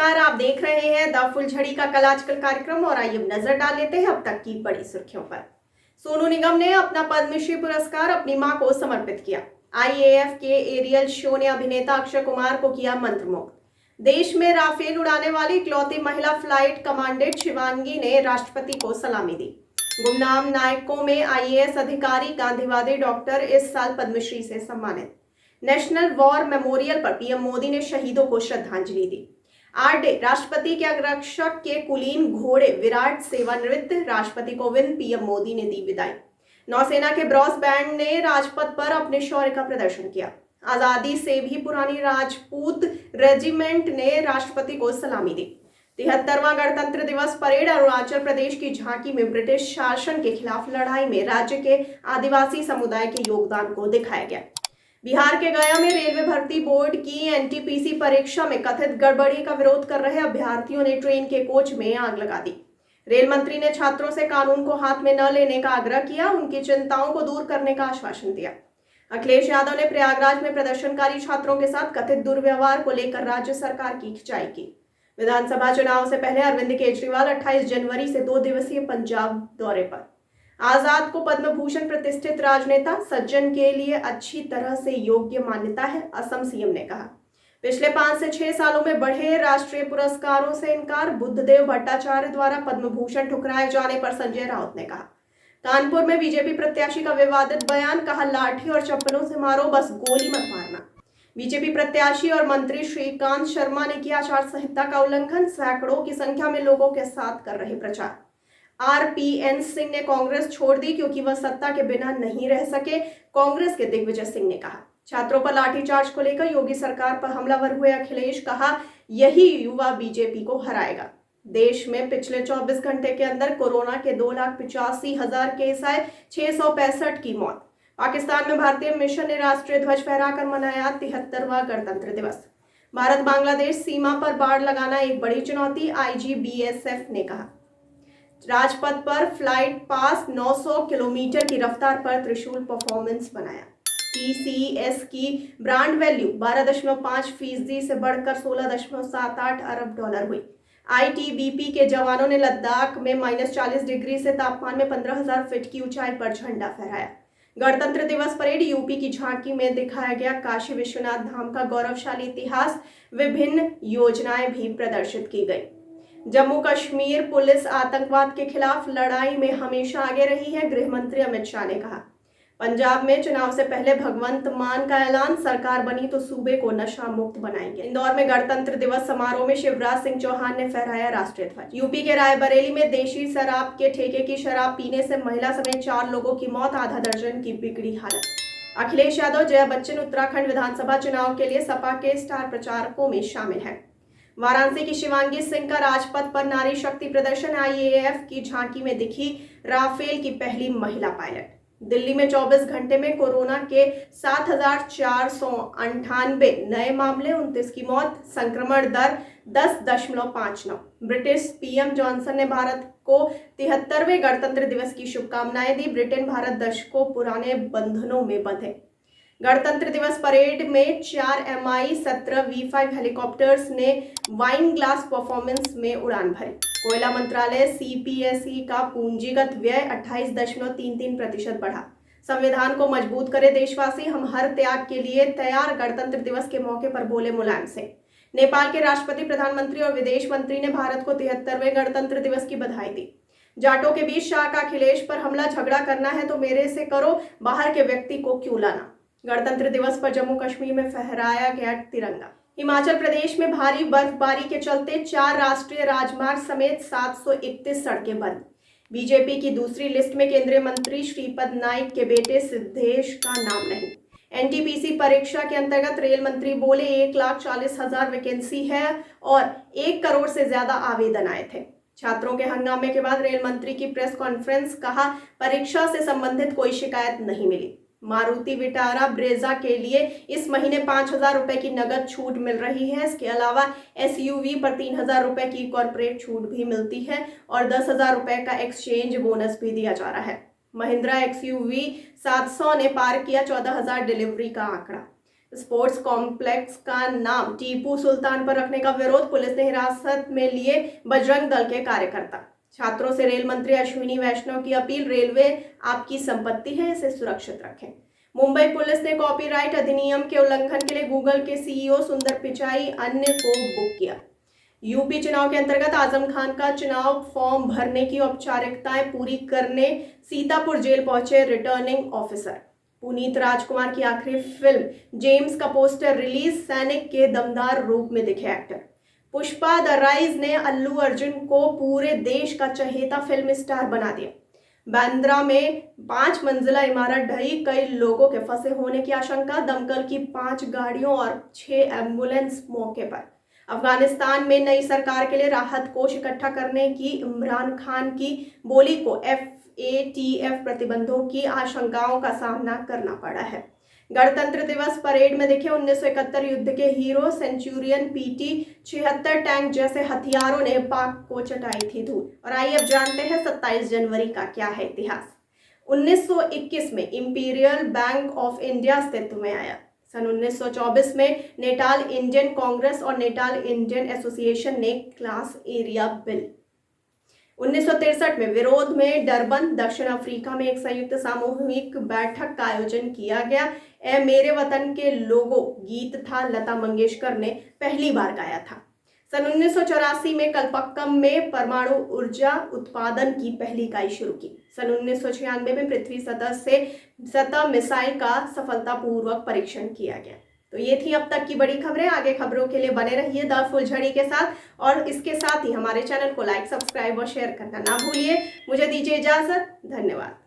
नमस्कार, आप देख रहे हैं द फुलझड़ी का कल आजकल कार्यक्रम और आइए नजर डाल लेते हैं अब तक की बड़ी सुर्खियों पर। सोनू निगम ने अपना पद्मश्री पुरस्कार अपनी मां को समर्पित किया। आईएएफ के एरियल शो ने अभिनेता अक्षय कुमार को किया मंत्रमुग्ध। देश में राफेल उड़ाने वाली इकलौती महिला फ्लाइट कमांडेंट शिवांगी ने राष्ट्रपति को सलामी दी। गुमनाम नायकों में आईएएस अधिकारी गांधीवादी डॉक्टर इस साल पद्मश्री से सम्मानित। नेशनल वॉर मेमोरियल पर पीएम मोदी ने शहीदों को श्रद्धांजलि दी। आरडे राष्ट्रपति के अंगरक्षक के कुलीन घोड़े विराट सेवानिवृत्त, राष्ट्रपति कोविंद, पीएम मोदी ने दी विदाई। नौसेना के ब्रॉस बैंड ने राजपथ पर अपने शौर्य का प्रदर्शन किया। आजादी से भी पुरानी राजपूत रेजिमेंट ने राष्ट्रपति को सलामी दी। 73वां गणतंत्र दिवस परेड अरुणाचल प्रदेश की झांकी में ब्रिटिश शासन के खिलाफ लड़ाई में राज्य के आदिवासी समुदाय के योगदान को दिखाया गया। बिहार के गया में रेलवे भर्ती बोर्ड की एनटीपीसी परीक्षा में कथित गड़बड़ी का विरोध कर रहे अभ्यर्थियों ने ट्रेन के कोच में आग लगा दी। रेल मंत्री ने छात्रों से कानून को हाथ में न लेने का आग्रह किया, उनकी चिंताओं को दूर करने का आश्वासन दिया। अखिलेश यादव ने प्रयागराज में प्रदर्शनकारी छात्रों के साथ कथित दुर्व्यवहार को लेकर राज्य सरकार की खिंचाई की। विधानसभा चुनाव से पहले अरविंद केजरीवाल 28 जनवरी से 2 दिवसीय पंजाब दौरे पर। आजाद को पद्म भूषण प्रतिष्ठित राजनेता, सज्जन के लिए अच्छी तरह से योग्य मान्यता है, असम सीएम ने कहा। पिछले 5 से 6 सालों में बढ़े राष्ट्रीय पुरस्कारों से इनकार, बुद्धदेव भट्टाचार्य द्वारा पद्म भूषण ठुकराए जाने पर संजय राउत ने कहा। कानपुर में बीजेपी प्रत्याशी का विवादित बयान, कहा लाठी और चप्पलों से मारो, बस गोली मत मारना। बीजेपी प्रत्याशी और मंत्री श्रीकांत शर्मा ने किया आचार संहिता का उल्लंघन, सैकड़ों की संख्या में लोगों के साथ कर रहे प्रचार। आरपीएन सिंह ने कांग्रेस छोड़ दी क्योंकि वह सत्ता के बिना नहीं रह सके, कांग्रेस के दिग्विजय सिंह ने कहा। छात्रों पर लाठीचार्ज को लेकर योगी सरकार पर हमलावर हुए अखिलेश, कहा यही युवा बीजेपी को हराएगा। देश में पिछले 24 घंटे के अंदर कोरोना के 2,85,000 केस आए, 665 की मौत। पाकिस्तान में भारतीय मिशन ने राष्ट्रीय ध्वज फहराकर मनाया 73वां गणतंत्र दिवस। भारत बांग्लादेश सीमा पर बाड़ लगाना एक बड़ी चुनौती, आईजी बीएसएफ ने कहा। राजपथ पर फ्लाइट पास 900 किलोमीटर की रफ्तार पर त्रिशूल परफॉर्मेंस बनाया। टीसीएस की ब्रांड वैल्यू 12.5% से बढ़कर 16.78 अरब डॉलर हुई। आईटीबीपी के जवानों ने लद्दाख में -40 डिग्री से तापमान में 15,000 फीट की ऊंचाई पर झंडा फहराया। गणतंत्र दिवस परेड यूपी की झांकी में दिखाया गया काशी विश्वनाथ धाम का गौरवशाली इतिहास, विभिन्न योजनाएं भी प्रदर्शित की गई। जम्मू कश्मीर पुलिस आतंकवाद के खिलाफ लड़ाई में हमेशा आगे रही है, गृह मंत्री अमित शाह ने कहा। पंजाब में चुनाव से पहले भगवंत मान का ऐलान, सरकार बनी तो सूबे को नशा मुक्त बनाएंगे। इंदौर में गणतंत्र दिवस समारोह में शिवराज सिंह चौहान ने फहराया राष्ट्रीय ध्वज। यूपी के रायबरेली में देशी शराब के ठेके की शराब पीने से महिला समेत 4 लोगों की मौत, आधा दर्जन की बिगड़ी हालत। अखिलेश यादव, जया बच्चन उत्तराखंड विधानसभा चुनाव के लिए सपा के स्टार प्रचारकों में शामिल है। वाराणसी की शिवांगी सिंह का राजपथ पर नारी शक्ति प्रदर्शन, आईएएफ की झांकी में दिखी राफेल की पहली महिला पायलट। दिल्ली में 24 घंटे में कोरोना के 7,498 नए मामले, 29 की मौत, संक्रमण दर 10.59। ब्रिटिश पीएम जॉनसन ने भारत को 73वें गणतंत्र दिवस की शुभकामनाएं दी। ब्रिटेन भारत दशकों पुराने बंधनों में बंधे। गणतंत्र दिवस परेड में 4 Mi-17 V5 हेलीकॉप्टर्स ने वाइन ग्लास परफॉर्मेंस में उड़ान भरी। कोयला मंत्रालय सीपीएसई का पूंजीगत व्यय 28.33% बढ़ा। संविधान को मजबूत करे देशवासी, हम हर त्याग के लिए तैयार, गणतंत्र दिवस के मौके पर बोले मुलायम सिंह। नेपाल के राष्ट्रपति, प्रधानमंत्री और विदेश मंत्री ने भारत को 73वें गणतंत्र दिवस की बधाई दी। जाटों के बीच शाह का अखिलेश पर हमला, झगड़ा करना है तो मेरे से करो, बाहर के व्यक्ति को क्यों लाना। गणतंत्र दिवस पर जम्मू कश्मीर में फहराया गया तिरंगा। हिमाचल प्रदेश में भारी बर्फबारी के चलते 4 राष्ट्रीय राजमार्ग समेत 731 सड़कें बंद। बीजेपी की दूसरी लिस्ट में केंद्रीय मंत्री श्रीपद नाइक के बेटे सिद्धेश का नाम नहीं। एनटीपीसी परीक्षा के अंतर्गत रेल मंत्री बोले 1,40,000 वैकेंसी है और 1 करोड़ से ज्यादा आवेदन आए थे। छात्रों के हंगामे के बाद रेल मंत्री की प्रेस कॉन्फ्रेंस, कहा परीक्षा से संबंधित कोई शिकायत नहीं मिली। मारुति विटारा ब्रेजा के लिए इस महीने 5,000 रुपए की नगद छूट मिल रही है। इसके अलावा एसयूवी पर 3,000 रुपए की कॉर्पोरेट छूट भी मिलती है और 10,000 रुपए का एक्सचेंज बोनस भी दिया जा रहा है। महिंद्रा एक्सयूवी 700 ने पार किया 14,000 डिलीवरी का आंकड़ा। स्पोर्ट्स कॉम्प्लेक्स का नाम टीपू सुल्तान पर रखने का विरोध, पुलिस ने हिरासत में लिए बजरंग दल के कार्यकर्ता। छात्रों से रेल मंत्री अश्विनी वैष्णव की अपील, रेलवे आपकी संपत्ति है, इसे सुरक्षित रखें। मुंबई पुलिस ने कॉपीराइट अधिनियम के उल्लंघन के लिए गूगल के सीईओ सुंदर पिचाई अन्य को बुक किया। यूपी चुनाव के अंतर्गत आजम खान का चुनाव फॉर्म भरने की औपचारिकताएं पूरी करने सीतापुर जेल पहुंचे रिटर्निंग ऑफिसर। पुनीत राजकुमार की आखिरी फिल्म जेम्स का पोस्टर रिलीज, सैनिक के दमदार रूप में दिखे एक्टर। पुष्पा द राइज ने अल्लू अर्जुन को पूरे देश का चहेता फिल्म स्टार बना दिया। बांद्रा में 5 मंजिला इमारत ढही, कई लोगों के फंसे होने की आशंका, दमकल की 5 गाड़ियों और 6 एम्बुलेंस मौके पर। अफगानिस्तान में नई सरकार के लिए राहत कोष इकट्ठा करने की इमरान खान की बोली को FATF प्रतिबंधों की आशंकाओं का सामना करना पड़ा है। गणतंत्र दिवस परेड में दिखे 1971 युद्ध के हीरो, सेंचुरियन PT 76 टैंक जैसे हथियारों ने पाक को चटाई थी धूल। और आइए अब जानते हैं 27 जनवरी का क्या है इतिहास। 1921 में इंपीरियल बैंक ऑफ इंडिया अस्तित्व में आया। सन 1924 में नेटाल इंडियन कांग्रेस और नेटाल इंडियन एसोसिएशन ने क्लास एरिया बिल। 1963 में विरोध में डरबन, दक्षिण अफ्रीका में एक संयुक्त सामूहिक बैठक का आयोजन किया गया। ए मेरे वतन के लोगों गीत था लता मंगेशकर ने पहली बार गाया था। सन 1984 में कलपक्कम में परमाणु ऊर्जा उत्पादन की पहली इकाई शुरू की। सन 1996 में पृथ्वी सतह मिसाइल का सफलतापूर्वक परीक्षण किया गया। तो ये थी अब तक की बड़ी खबरें। आगे खबरों के लिए बने रहिए द फुलझड़ी के साथ, और इसके साथ ही हमारे चैनल को लाइक, सब्सक्राइब और शेयर करना ना भूलिए। मुझे दीजिए इजाजत। धन्यवाद।